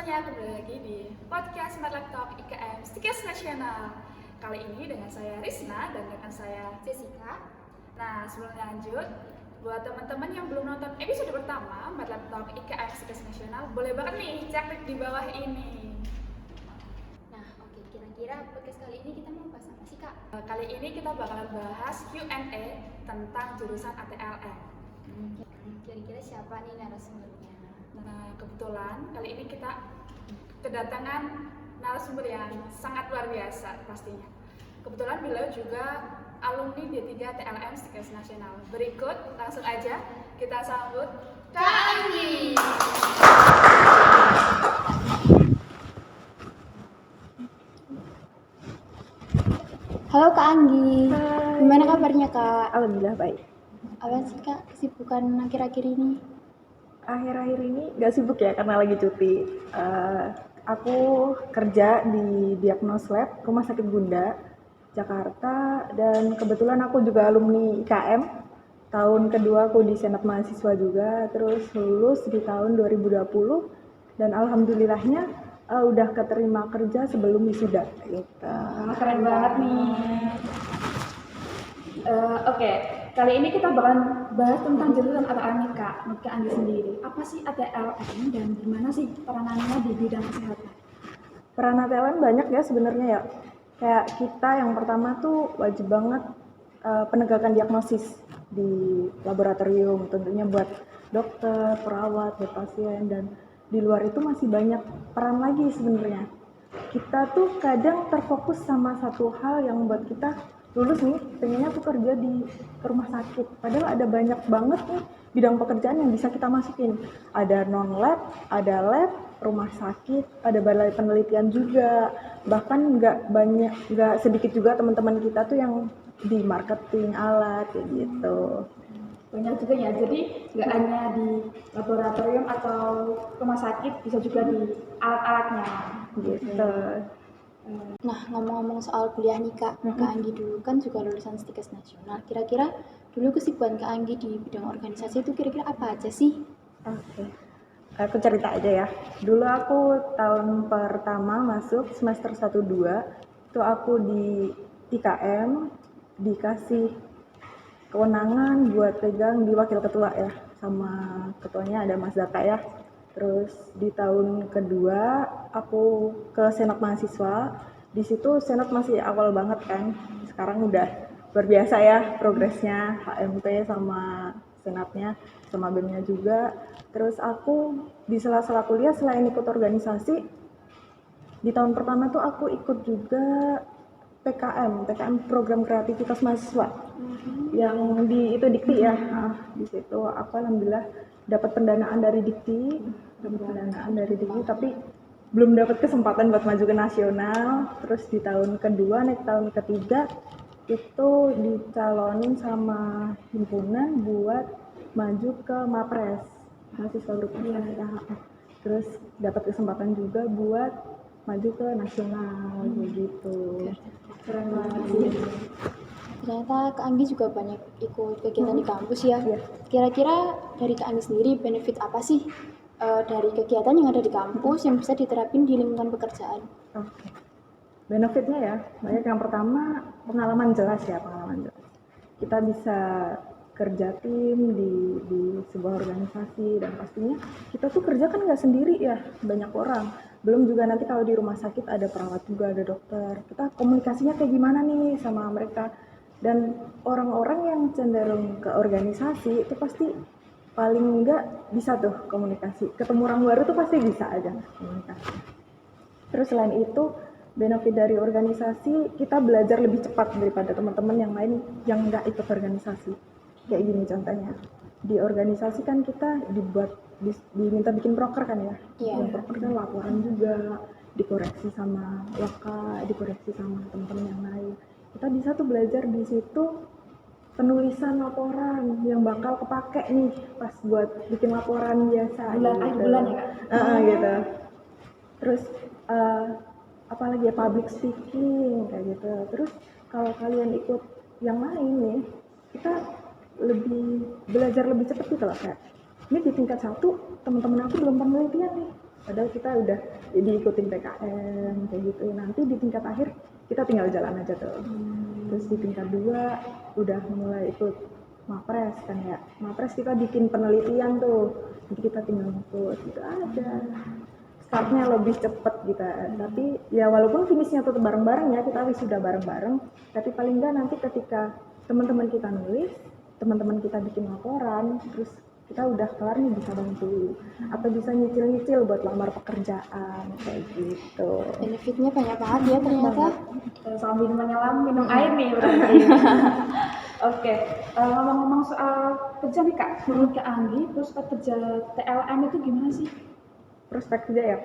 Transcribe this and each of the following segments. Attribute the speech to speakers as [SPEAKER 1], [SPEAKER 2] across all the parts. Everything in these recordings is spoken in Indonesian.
[SPEAKER 1] semuanya, kembali lagi di podcast Smart Laptop IKM Stikers Nasional. Kali ini dengan saya Risna dan rekan saya Jessica. Nah, sebelum lanjut, buat teman-teman yang belum nonton episode pertama Smart Laptop IKM Stikers Nasional, boleh banget nih cek link di bawah ini.
[SPEAKER 2] Nah, oke, kira-kira podcast kali ini kita mau bahas apa sih, Kak?
[SPEAKER 1] Kali ini kita bakalan bahas Q&A tentang jurusan ATLM.
[SPEAKER 2] Kira-kira siapa nih narasumbernya?
[SPEAKER 1] Nah, kebetulan kali ini kita kedatangan narasumber yang sangat luar biasa pastinya. Kebetulan beliau juga alumni D3 TLM Stikers Nasional. Berikut langsung aja kita sambut Kak Anggi.
[SPEAKER 2] Halo Kak Anggi.
[SPEAKER 3] Hai.
[SPEAKER 2] Gimana kabarnya, Kak?
[SPEAKER 3] Alhamdulillah baik.
[SPEAKER 2] Apa sih, Kak, kesibukan akhir-akhir ini?
[SPEAKER 3] Akhir-akhir ini gak sibuk ya karena lagi cuti. Aku kerja di Diagnos Lab Rumah Sakit Bunda Jakarta, dan kebetulan aku juga alumni IKM. Tahun kedua aku di Senat Mahasiswa juga, terus lulus di tahun 2020 dan alhamdulillahnya udah keterima kerja sebelum wisuda gitu.
[SPEAKER 1] Keren banget nih. Oke, kali ini kita bakalan bahas tentang jurusan ATLM nih Kak Anggi sendiri. Apa sih ATLM dan gimana sih peranannya di bidang kesehatan?
[SPEAKER 3] Peran ATLM banyak ya sebenarnya ya. Kayak kita yang pertama tuh wajib banget penegakan diagnosis di laboratorium, tentunya buat dokter, perawat, buat pasien, dan di luar itu masih banyak peran lagi sebenarnya. Kita tuh kadang terfokus sama satu hal yang buat kita lulus nih, pengennya tuh kerja di rumah sakit. Padahal ada banyak banget nih bidang pekerjaan yang bisa kita masukin. Ada non-lab, ada lab, rumah sakit, ada balai penelitian juga. Bahkan nggak sedikit juga teman-teman kita tuh yang di marketing alat kayak gitu.
[SPEAKER 1] Banyak juga ya, jadi nggak hanya di laboratorium atau rumah sakit, bisa juga di alat-alatnya
[SPEAKER 3] Gitu.
[SPEAKER 2] Nah, ngomong-ngomong soal kuliah nih, Kak. Kak Anggi dulu kan juga lulusan Stikers Nasional. Kira-kira dulu kesibukan Kak Anggi di bidang organisasi itu kira-kira apa aja sih?
[SPEAKER 3] Oke. Aku cerita aja ya. Dulu aku tahun pertama masuk semester 1-2, itu aku di IKM dikasih kewenangan buat pegang di wakil ketua ya, sama ketuanya ada Mas Zaka ya. Terus di tahun kedua aku ke Senat Mahasiswa. Di situ Senat masih awal banget kan. Sekarang udah luar biasa ya progresnya, HMP sama Senatnya, sama BEM-nya juga. Terus aku di sela-sela kuliah selain ikut organisasi, di tahun pertama tuh aku ikut juga PKM program kreativitas mahasiswa yang di Dikti ya. Di situ aku alhamdulillah dapat pendanaan dari Dikti, tapi belum dapat kesempatan buat maju ke nasional. Terus di tahun kedua naik tahun ketiga itu dicalonin sama himpunan buat maju ke Mapres, mahasiswa berkelas ya. Terus dapat kesempatan juga buat maju ke nasional begitu.
[SPEAKER 1] Keren banget sih.
[SPEAKER 2] Ternyata Kak Anggi juga banyak ikut kegiatan di kampus ya.
[SPEAKER 3] Iya.
[SPEAKER 2] Kira-kira dari Kak Anggi sendiri benefit apa sih dari kegiatan yang ada di kampus yang bisa diterapin di lingkungan pekerjaan?
[SPEAKER 3] Oke. Benefitnya ya, banyak. Yang pertama pengalaman jelas. Kita bisa kerja tim di sebuah organisasi, dan pastinya kita tuh kerja kan nggak sendiri ya, banyak orang. Belum juga nanti kalau di rumah sakit ada perawat juga, ada dokter. Kita komunikasinya kayak gimana nih sama mereka. Dan orang-orang yang cenderung ke organisasi itu pasti paling enggak bisa tuh komunikasi. Ketemu orang baru tuh pasti bisa aja komunikasi. Terus selain itu, benefit dari organisasi, kita belajar lebih cepat daripada teman-teman yang lain yang enggak ikut organisasi. Kayak gini contohnya. Di organisasi kan kita diminta bikin proker kan ya.
[SPEAKER 2] Iya.
[SPEAKER 3] Bikin proker kan laporan juga, dikoreksi sama waka, dikoreksi sama teman-teman yang lain. Kita bisa tuh belajar di situ penulisan laporan yang bakal kepake nih pas buat bikin laporan biasa
[SPEAKER 1] Akhir bulan ya Kak?
[SPEAKER 3] Gitu. Terus apalagi ya, public speaking kayak gitu. Terus kalau kalian ikut yang lain nih, kita belajar lebih cepat gitu loh. Kayak ini di tingkat 1 teman-teman aku belum penelitian nih, Padahal kita udah diikutin PKM kayak gitu. Nanti di tingkat akhir kita tinggal jalan aja tuh. Terus di tingkat 2 udah mulai ikut Mapres kan ya. Mapres kita bikin penelitian tuh. Jadi kita tinggal ikut gitu aja. Startnya lebih cepet gitu. Tapi ya walaupun finishnya tetap bareng-bareng ya, kita wisuda bareng-bareng. Tapi paling enggak nanti ketika teman-teman kita nulis, teman-teman kita bikin laporan, terus kita udah kelar nih bisa bantu atau bisa nyicil-nyicil buat lamar pekerjaan kayak gitu.
[SPEAKER 2] Benefitnya banyak banget ya ternyata.
[SPEAKER 1] Sambil menyelam minum air nih berarti. Oke, ngomong-ngomong soal kerja nih Kak, menurut Kak Anggi, prospek kerja TLM itu gimana sih?
[SPEAKER 3] Prospek kerja ya,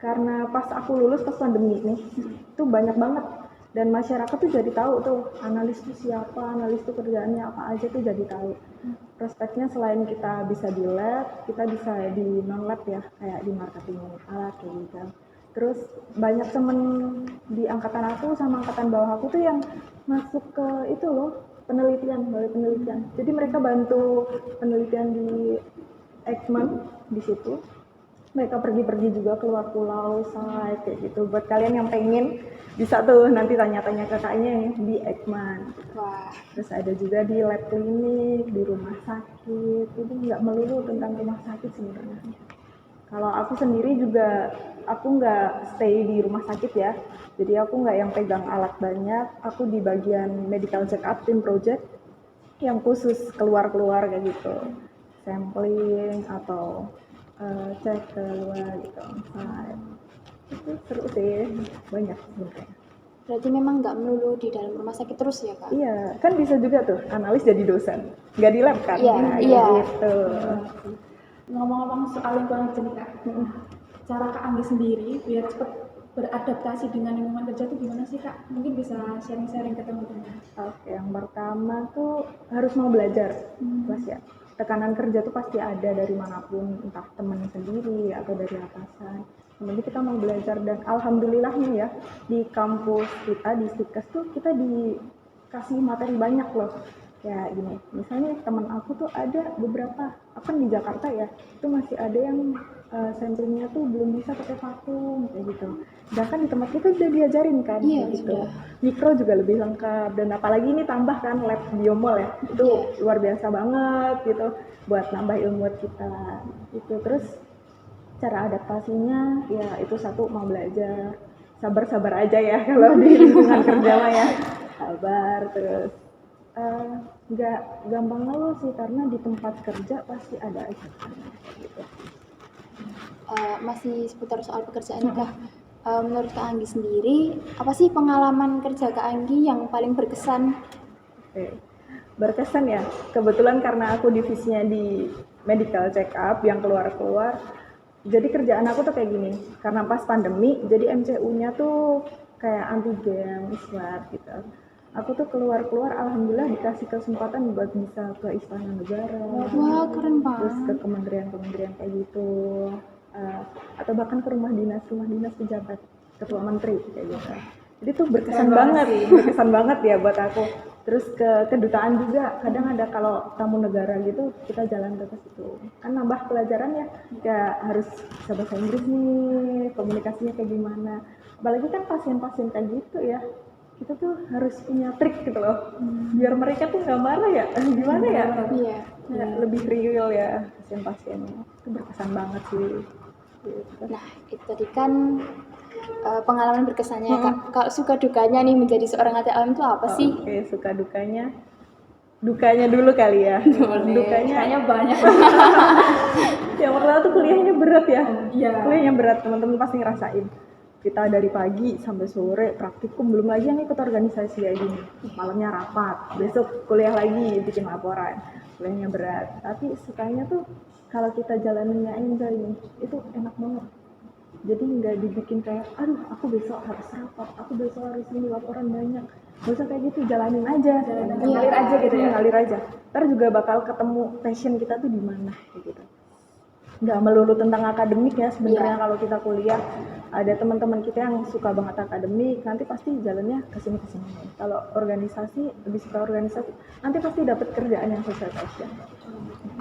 [SPEAKER 3] karena pas aku lulus pas pandemi nih, itu banyak banget dan masyarakat tuh jadi tahu tuh analis itu siapa, analis itu kerjaannya apa aja tuh jadi tahu. Prospeknya selain kita bisa di lab, kita bisa di non lab ya, kayak di marketing alat kayak gitu. Terus banyak temen di angkatan aku sama angkatan bawah aku tuh yang masuk ke itu loh, penelitian, balai penelitian. Jadi mereka bantu penelitian di Ekman di situ. Mereka pergi-pergi juga keluar pulau, say, kayak gitu. Buat kalian yang pengen bisa tuh nanti tanya-tanya ke kakaknya di Ekman.
[SPEAKER 2] Wah,
[SPEAKER 3] Terus ada juga di lab klinik, di rumah sakit. Itu nggak melulu tentang rumah sakit sebenarnya. Kalau aku sendiri juga, aku nggak stay di rumah sakit ya. Jadi aku nggak yang pegang alat banyak. Aku di bagian medical check up tim project yang khusus keluar-keluar kayak gitu. Sampling atau cek ke luar gitu. Nah, itu seru sih, banyak sebenarnya.
[SPEAKER 2] berarti memang nggak melulu di dalam rumah sakit terus ya Kak?
[SPEAKER 3] Iya, kan bisa juga tuh analis jadi dosen, nggak di lab kan?
[SPEAKER 2] Iya,
[SPEAKER 3] Nah,
[SPEAKER 2] iya.
[SPEAKER 3] gitu.
[SPEAKER 1] Ngomong-ngomong soal lingkungan kerja nih Kak, cara Kak Anggi sendiri biar cepat beradaptasi dengan lingkungan kerja itu gimana sih Kak? Mungkin bisa sharing-sharing ke teman-teman.
[SPEAKER 3] Oke, yang pertama tuh harus mau belajar, Mas ya. Tekanan kerja tuh pasti ada dari manapun, entah teman sendiri atau dari atasan. Yang penting kita mau belajar dan alhamdulillahnya ya di kampus kita di Stikes tuh kita dikasih materi banyak loh. Ya gini, misalnya teman aku tuh ada beberapa, aku kan di Jakarta ya, itu masih ada yang samplingnya tuh belum bisa pakai vakum kayak gitu. Sedangkan di tempat kita udah diajarin kan
[SPEAKER 2] Iya,
[SPEAKER 3] kayak gitu.
[SPEAKER 2] sudah.
[SPEAKER 3] Mikro juga lebih lengkap dan apalagi ini tambah kan lab biomol ya, itu
[SPEAKER 2] Iya.
[SPEAKER 3] luar biasa banget gitu buat nambah ilmu kita itu. Terus cara adaptasinya ya itu satu mau belajar, sabar-sabar aja ya kalau di lingkungan kerja mah ya, sabar. Terus nggak gampang ngeluh sih karena di tempat kerja pasti ada aja gitu.
[SPEAKER 2] Masih seputar soal pekerjaan nih Kak. Menurut Kak Anggi sendiri, apa sih pengalaman kerja Kak Anggi yang paling berkesan?
[SPEAKER 3] Oke. Berkesan ya, kebetulan karena aku divisinya di medical check up yang keluar-keluar, jadi kerjaan aku tuh kayak gini, karena pas pandemi, jadi MCU-nya tuh kayak antigen, swab gitu. Aku tuh keluar-keluar, alhamdulillah dikasih kesempatan buat bisa ke Istana Negara,
[SPEAKER 2] Wah, keren
[SPEAKER 3] terus ke
[SPEAKER 2] banget.
[SPEAKER 3] kementerian-kementerian kayak gitu, atau bahkan ke rumah dinas pejabat, ketua menteri kayak gitu. Jadi tuh berkesan banget ya buat aku. Terus ke kedutaan juga, kadang ada kalau tamu negara gitu, kita jalan ke situ. Kan nambah pelajaran ya, kayak harus bisa bahasa Inggris nih, komunikasinya kayak gimana. Apalagi kan pasien-pasien kayak gitu ya, kita tuh harus punya trik gitu loh, biar mereka tuh nggak marah ya, gimana ya?
[SPEAKER 2] Iya.
[SPEAKER 3] Ya, lebih real ya pasien-pasiennya. Itu berkesan banget sih. Gitu.
[SPEAKER 2] Nah, itu tadi kan pengalaman berkesannya Kak. Kalau suka dukanya nih menjadi seorang ATLM itu apa sih?
[SPEAKER 3] Oke, suka dukanya dulu kali ya. Dukanya
[SPEAKER 1] Kayaknya banyak.
[SPEAKER 3] yang pertama tuh kuliahnya berat ya.
[SPEAKER 1] Iya.
[SPEAKER 3] Kuliahnya berat, teman-teman pasti ngerasain. Kita dari pagi sampai sore praktikum, belum lagi yang ikut organisasi kayak gini. Malamnya rapat, besok kuliah lagi bikin laporan. Kuliahnya berat, tapi sukanya tuh kalau kita jalaninnya enjoy nih, itu enak banget. Jadi nggak dibikin kayak, aduh aku besok harus rapat, aku besok harus ini laporan banyak. Gak usah kayak gitu, jalanin aja.
[SPEAKER 1] Ngalir aja gitu ya.
[SPEAKER 3] Ngalir aja. Ntar juga bakal ketemu passion kita tuh di mana kayak gitu. Nggak melulu tentang akademik ya sebenarnya. Kalau kita kuliah ada teman-teman kita yang suka banget akademik, nanti pasti jalannya kesini. Kalau organisasi, lebih suka organisasi, nanti pasti dapat kerjaan yang sesuai passion.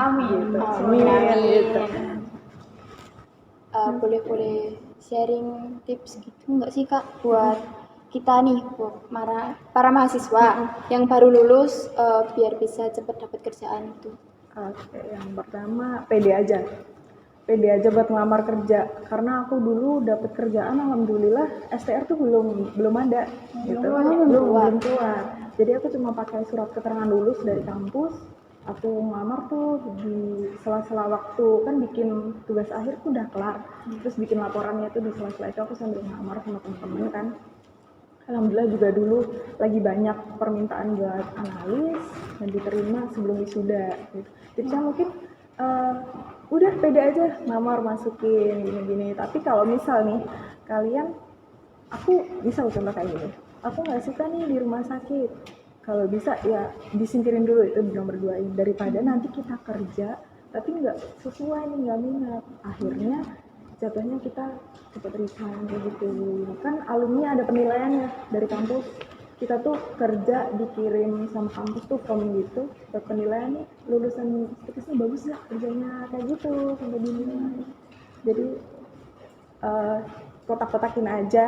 [SPEAKER 1] Amin.
[SPEAKER 3] Gitu. Amin. Gitu.
[SPEAKER 2] boleh sharing tips gitu nggak sih Kak buat kita nih, buat para mahasiswa yang baru lulus biar bisa cepat dapat kerjaan itu?
[SPEAKER 3] Oke, yang pertama pede aja buat ngelamar kerja, karena aku dulu dapat kerjaan alhamdulillah STR tuh belum ada gitu, belum keluar. Jadi aku cuma pakai surat keterangan lulus dari kampus. Aku ngelamar tuh di sela-sela waktu, kan bikin tugas akhir tuh udah kelar, terus bikin laporannya tuh di sela-sela itu aku sambil ngelamar sama teman-teman kan. Alhamdulillah juga dulu lagi banyak permintaan buat analis dan diterima sebelum wisuda gitu. Tipsnya mungkin udah pede aja ngelamar, masukin gini-gini. Tapi kalau misal nih kalian, aku bisa contoh kayak gini, aku nggak suka nih di rumah sakit, kalau bisa ya disingkirin dulu, itu nomor 2 daripada nanti kita kerja tapi nggak sesuai nih, nggak minat, akhirnya jatuhnya kita cepet resign kayak gitu. Kan alumni ada penilaiannya dari kampus, kita tuh kerja dikirim sama kampus tuh form gitu, dapat penilaian nih lulusan stikesnya bagus nggak kerjanya, kayak gitu sampai dinilai. Jadi kotak-kotakin aja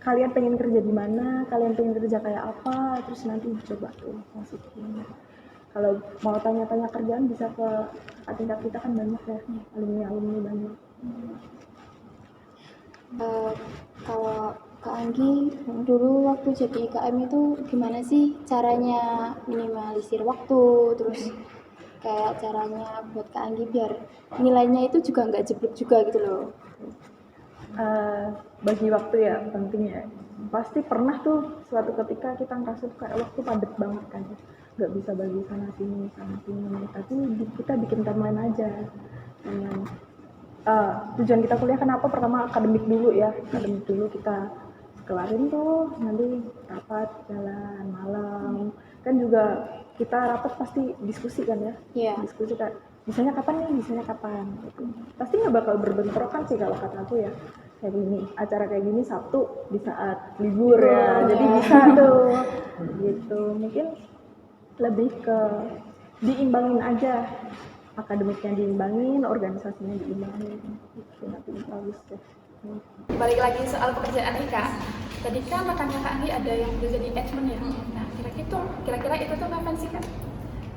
[SPEAKER 3] kalian pengen kerja di mana, kalian pengen kerja kayak apa, terus nanti coba tuh masukin. Kalau mau tanya-tanya kerjaan bisa ke tingkat kita kan banyak ya, alumni banyak.
[SPEAKER 2] Kalau Kak Anggi dulu waktu jadi IKM itu gimana sih caranya minimalisir waktu, terus kayak caranya buat Kak Anggi biar nilainya itu juga nggak jeblok juga gitu loh.
[SPEAKER 3] Bagi waktu ya penting ya. Pasti pernah tuh suatu ketika kita ngerasa kayak waktu padat banget kan, nggak bisa bagi sana sini. Tapi kita bikin timeline aja. Tujuan kita kuliah kenapa? Pertama akademik dulu kita kelarin tuh, nanti rapat jalan malam. Kan juga kita rapat pasti diskusi kan ya.
[SPEAKER 2] Iya.
[SPEAKER 3] Diskusi kan. Bisanya kapan gitu. Pasti nggak bakal berbentrokan sih kalau kata aku ya. Kayak gini, acara kayak gini Sabtu di saat libur ya, jadi bisa tuh gitu. Mungkin lebih ke diimbangin aja, akademiknya diimbangin, organisasinya diimbangin gitu, nanti bagus deh.
[SPEAKER 1] Balik lagi soal pekerjaan nih Kak, tadi kan rekannya Kak Anggi ada yang udah jadi admin ya. Nah kira-kira itu tuh kapan sih Kak?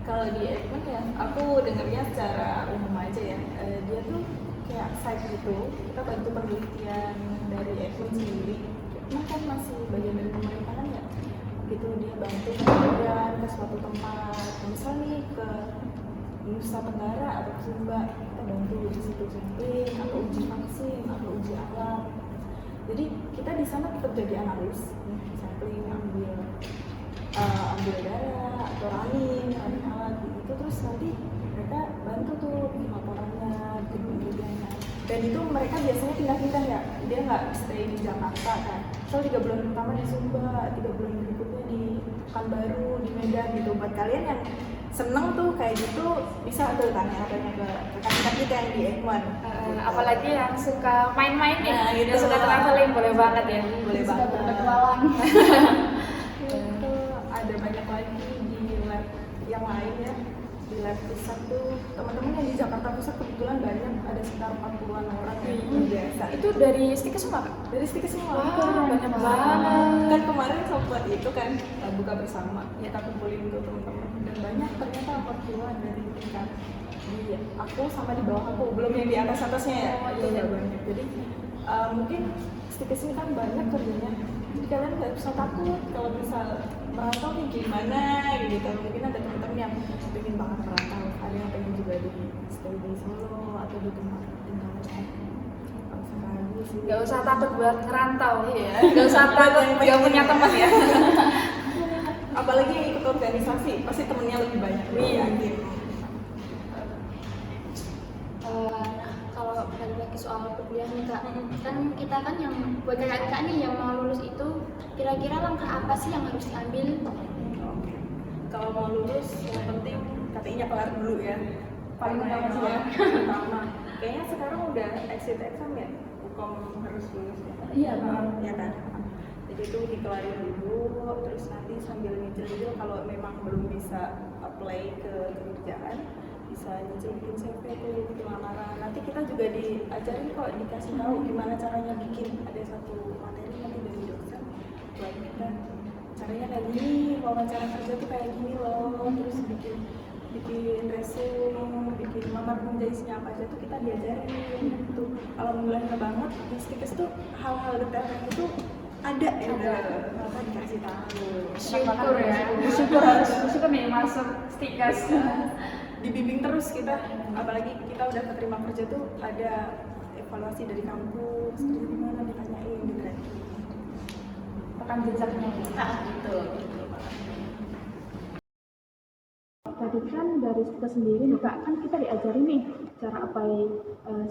[SPEAKER 4] Kalau di admin ya, aku dengarnya secara umum aja ya. Dia tuh kayak site gitu, kita bantu penelitian dari admin sendiri. Karena kan masih bagian dari pemerintahan ya, gitu dia bantu penelitian ke suatu tempat. Misal nih ke Nusa Tenggara atau ke Sumba, kita bantu di situ sampling, atau uji vaksin, atau uji alam. Jadi kita di sana tetap jadi analis, sampling, ambil darah atau running alat gitu, terus nanti mereka bantu tuh bikin laporannya, bikin penelitiannya. Dan itu mereka biasanya pindah-pindah ya, dia nggak stay di Jakarta kan. So 3 bulan pertama di Sumba, 3 bulan berikutnya di Pekanbaru, di Medan gitu. Buat kalian yang seneng tuh kayak gitu, bisa tuh tanya ke rekan-rekan kita yang di Ekman.
[SPEAKER 1] Apalagi yang suka main-main nih,
[SPEAKER 4] Nah, gitu.
[SPEAKER 1] yang suka traveling, boleh banget ya.
[SPEAKER 4] Boleh
[SPEAKER 2] Suka
[SPEAKER 4] banget.
[SPEAKER 2] berpetualang.
[SPEAKER 4] Itu ada banyak lagi di lab yang lain ya. Di lab pusat tuh teman-teman yang di Jakarta Pusat kebetulan banyak, ada sekitar 40-an orang yang biasa.
[SPEAKER 1] Itu dari Stikes semua Kak?
[SPEAKER 4] Dari Stikes semua.
[SPEAKER 1] Wah, banyak banget.
[SPEAKER 4] Kan kemarin sempat itu kan buka bersama, kita kumpulin tuh teman-teman, dan banyak ternyata 40-an dari tingkat di aku sama di bawah aku, belum yang di atasnya ya. Itu udah banyak. Jadi mungkin Stikes ini kan banyak kerjanya. Jadi kalian nggak usah takut kalau misal merantau nih gimana gitu. Mungkin ada teman-teman yang pengen banget merantau, ada yang pengen juga stay di Solo atau di tempat tinggal lain. Nggak usah ragu sih.
[SPEAKER 1] Gak usah takut buat ngerantau.
[SPEAKER 4] Iya.
[SPEAKER 1] Gak usah takut gak punya teman ya.
[SPEAKER 4] Apalagi yang ikut organisasi, pasti temennya lebih banyak.
[SPEAKER 1] Iya.
[SPEAKER 2] Kalau balik lagi soal kuliah nih Kak, kan kita kan yang buat kakak-kakak nih yang mau lulus itu kira-kira langkah apa sih yang harus diambil?
[SPEAKER 4] Kalau mau lulus, yang penting KTI-nya kelar dulu ya.
[SPEAKER 1] Paling utama sih ya.
[SPEAKER 4] Utama. Kayaknya sekarang udah exit exam ya, Ukom harus lulus ya.
[SPEAKER 2] Iya,
[SPEAKER 4] Ya kan. Jadi itu dikelarin dulu, terus nanti sambil nyicil kalau memang belum bisa apply ke kerjaan, bisa nyicil bikin CV tuh, bikin lamaran. Nanti kita juga diajarin kok, dikasih tahu gimana caranya bikin. Ada satu materi nanti dari dosen buat kita caranya kayak gini, wawancara kerja tuh kayak gini loh, terus bikin resume, bikin lamar menjadi apa aja tuh kita diajarin gitu. Alhamdulillah banget di Stikes tuh hal-hal detail kayak gitu ada ya, maka dikasih tahu.
[SPEAKER 1] Syukur ya, bersyukur nih masuk Stikes.
[SPEAKER 4] Dibimbing terus kita, apalagi kita udah keterima kerja tuh ada evaluasi dari kampus, kerja di mana ditanyain, di-tracking.
[SPEAKER 1] Rekam jejaknya.
[SPEAKER 4] Gitu.
[SPEAKER 5] Tadi kan dari kita sendiri nih Kak, kan kita diajarin nih cara apply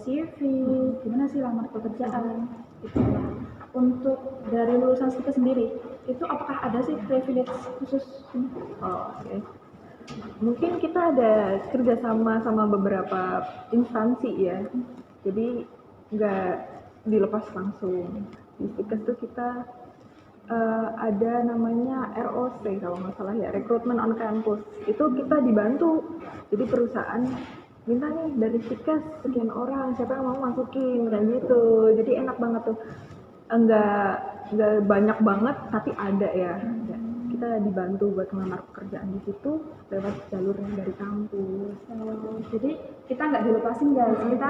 [SPEAKER 5] CV, gimana sih lamar pekerjaan gitu. Untuk dari lulusan kita sendiri, itu apakah ada sih privilege khusus?
[SPEAKER 3] Oh, oke. Mungkin kita ada kerjasama sama beberapa instansi ya, jadi nggak dilepas langsung. Di Stikes tuh kita ada namanya ROC kalau nggak salah ya, Recruitment on Campus. Itu kita dibantu, jadi perusahaan minta nih dari Stikes sekian orang, siapa yang mau masukin kayak gitu. Jadi enak banget tuh, nggak banyak banget tapi ada ya. Kita dibantu buat melamar pekerjaan di situ lewat jalurnya dari kampus.
[SPEAKER 5] Jadi kita nggak dilepasin guys, kita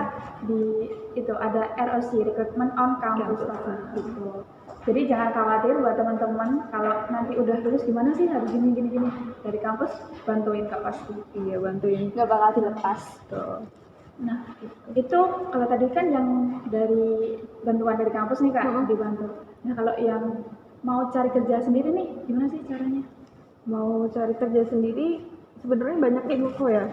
[SPEAKER 5] di itu ada ROC Recruitment on Campus gitu. Jadi jangan khawatir buat teman-teman kalau nanti udah lulus gimana sih harus gini dari kampus bantuin Kak pasti.
[SPEAKER 3] Iya, bantuin.
[SPEAKER 2] Nggak bakal dilepas.
[SPEAKER 3] Tuh.
[SPEAKER 5] Nah itu kalau tadi kan yang dari bantuan dari kampus nih Kak dibantu. Nah kalau yang mau cari kerja sendiri nih gimana sih caranya?
[SPEAKER 3] Mau cari kerja sendiri sebenarnya banyak info ya.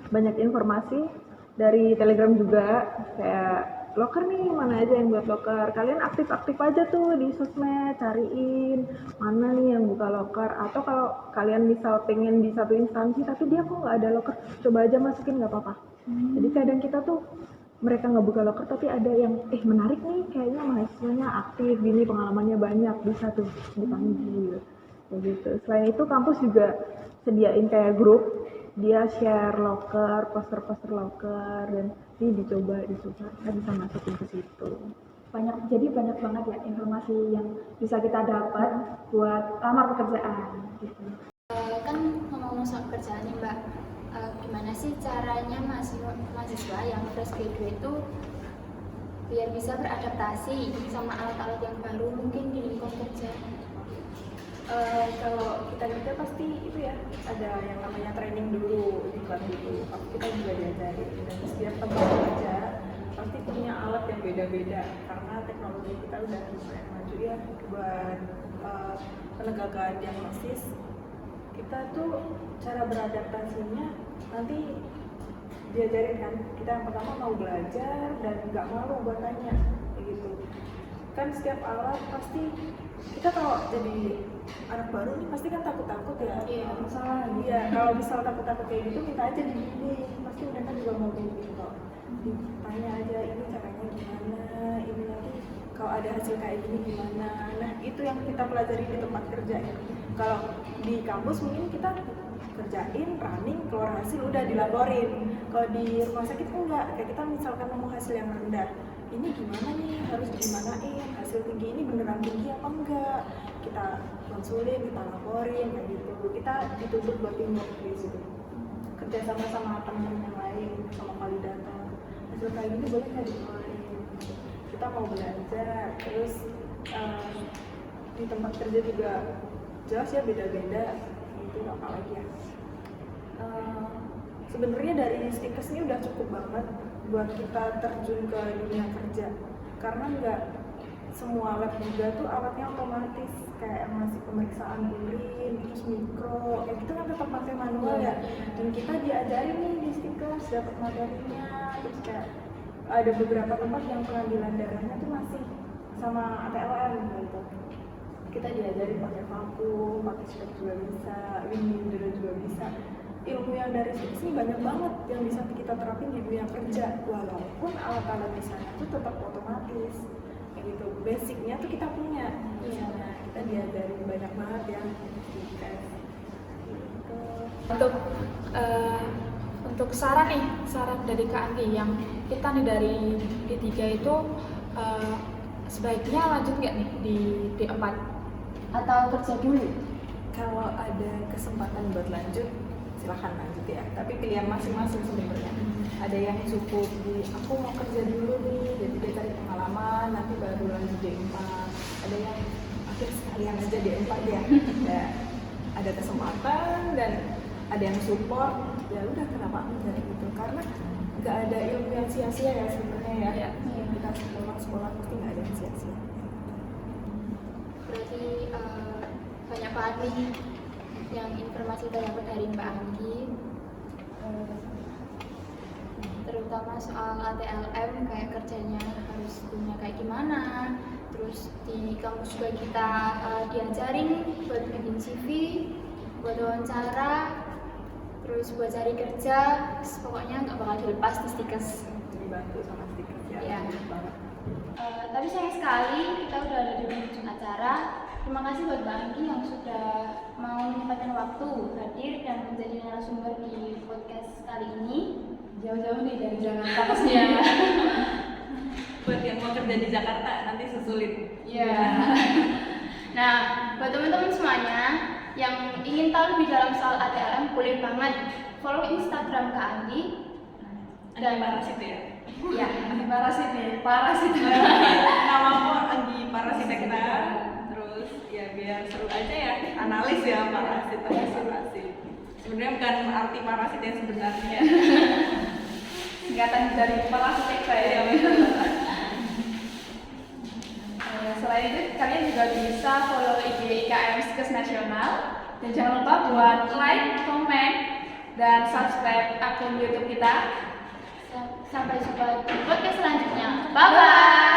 [SPEAKER 3] Banyak informasi dari Telegram juga, kayak loker nih, mana aja yang buat loker. Kalian aktif-aktif aja tuh di sosmed, cariin mana nih yang buka loker. Atau kalau kalian misal pengen di satu instansi tapi dia kok nggak ada loker, coba aja masukin, nggak apa-apa. Jadi kadang kita tuh mereka nggak buka loker tapi ada yang menarik nih, kayaknya mahasiswanya aktif gini, pengalamannya banyak, bisa tuh dipanggil kayak gitu. Selain itu kampus juga sediain kayak grup, dia share loker, poster-poster loker, dan ini dicoba kita bisa masukin ke situ.
[SPEAKER 5] Jadi banyak banget ya informasi yang bisa kita dapat buat lamar pekerjaan gitu.
[SPEAKER 2] Kan ngomong soal kerjaan nih Mbak, gimana sih caranya mahasiswa yang fresh graduate itu biar bisa beradaptasi sama alat-alat yang baru mungkin di lingkungan kerja?
[SPEAKER 4] Kalau kita pasti itu ya, ada yang namanya training dulu, iklan dulu. Kita juga diajarin, dan setiap tempat kerja pasti punya alat yang beda-beda karena teknologi kita udah lumayan maju ya buat penegakan diagnosis. Kita tuh cara beradaptasinya nanti diajarin kan, kita yang pertama mau belajar dan nggak malu buat tanya kayak gitu. Kan setiap alat pasti kita kalau jadi anak baru nih pasti kan takut-takut ya.
[SPEAKER 1] Iya, masalah.
[SPEAKER 4] Iya, kalau misal takut-takut kayak gitu minta aja dibimbing, pasti mereka juga mau bimbing kok. Tanya aja ini caranya gimana, ini nanti kalau ada hasil kayak gini gimana. Nah itu yang kita pelajari di tempat kerja ya. Kalau di kampus mungkin kita kerjain, running, keluar hasil udah dilaporin. Kalau di rumah sakit enggak, kayak kita misalkan nemu hasil yang rendah, ini gimana nih, harus gimanain, hasil tinggi ini beneran tinggi apa enggak, kita konsulin, kita laporin kayak gitu. Kita dituntut buat teamwork di situ, kerja sama teman yang lain, sama validator. Hasil kayak gini boleh nggak dikeluarin, kita mau belajar. Terus di tempat kerja juga jelas ya beda-beda, itu apalagi ya. Sebenarnya dari Stikes ini udah cukup banget buat kita terjun ke dunia kerja, karena nggak semua lab juga tuh alatnya otomatis, kayak masih pemeriksaan urin, terus mikro, kayak gitu kan tetap pakai manual ya. Dan kita diajarin nih di Stikes, dapat materinya, terus kayak ada beberapa tempat yang pengambilan darahnya tuh masih sama ATLM gitu. Kita diajarin pakai vakum, pakai step juga bisa, Window juga bisa. Ilmu yang dari sini banyak banget yang bisa kita terapin di dunia kerja, walaupun alat-alat di sana itu tetap otomatis kayak gitu. Basicnya tuh kita punya di sana, kita diajarin banyak banget ya. Gitu.
[SPEAKER 1] Untuk untuk saran nih, saran dari Kak Anggi yang kita nih dari D3 itu sebaiknya lanjut nggak nih di D4?
[SPEAKER 2] Atau kerja dulu?
[SPEAKER 4] Kalau ada kesempatan buat lanjut, silahkan lanjut ya. Tapi pilihan masing-masing sebenarnya. Ada yang cukup di aku mau kerja dulu nih, jadi dia cari pengalaman, nanti baru lanjut D4. Ada yang akhir sekalian aja D4 ya. Ada kesempatan dan ada yang support, ya udah kenapa enggak gitu. Karena nggak ada ilmu yang sia-sia ya sebenarnya ya.
[SPEAKER 1] Iya.
[SPEAKER 4] Kita sekolah pasti nggak ada yang sia-sia.
[SPEAKER 2] Berarti banyak banget nih yang informasi kita dapat dari Mbak Anggi, terutama soal ATLM kayak kerjanya harus punya kayak gimana. Terus di kampus juga kita diajarin buat bikin CV, buat wawancara, terus buat cari kerja. Pokoknya nggak bakal dilepas di Stikes.
[SPEAKER 4] Dibantu sama stiker ya.
[SPEAKER 2] Iya.
[SPEAKER 4] Banget.
[SPEAKER 2] Tapi sayang sekali kita udah ada di penghujung acara. Terima kasih buat Mbak Anggi yang sudah mau menyempatkan waktu hadir dan menjadi narasumber di podcast kali ini.
[SPEAKER 1] Jauh-jauh nih dari Jakarta pastinya.
[SPEAKER 4] Buat yang mau kerja di Jakarta nanti susulin.
[SPEAKER 2] Iya. Nah, buat teman-teman semuanya yang ingin tahu lebih dalam soal ATLM, boleh banget follow Instagram Kak Anggi.
[SPEAKER 4] Dan parasit ya.
[SPEAKER 2] Ya,
[SPEAKER 1] Parasit nih, parasit.
[SPEAKER 4] Nama aku Anggi Parasitekna. Terus ya biar seru aja ya, analis ya parasit. Sebenarnya bukan arti parasit yang sebenarnya.
[SPEAKER 1] Singkatan dari parasit saya. Selain itu, kalian juga bisa follow IG IKM Stikes Nasional. Dan jangan lupa buat like, comment, dan subscribe akun YouTube kita.
[SPEAKER 2] sampai jumpa di podcast selanjutnya. Bye bye.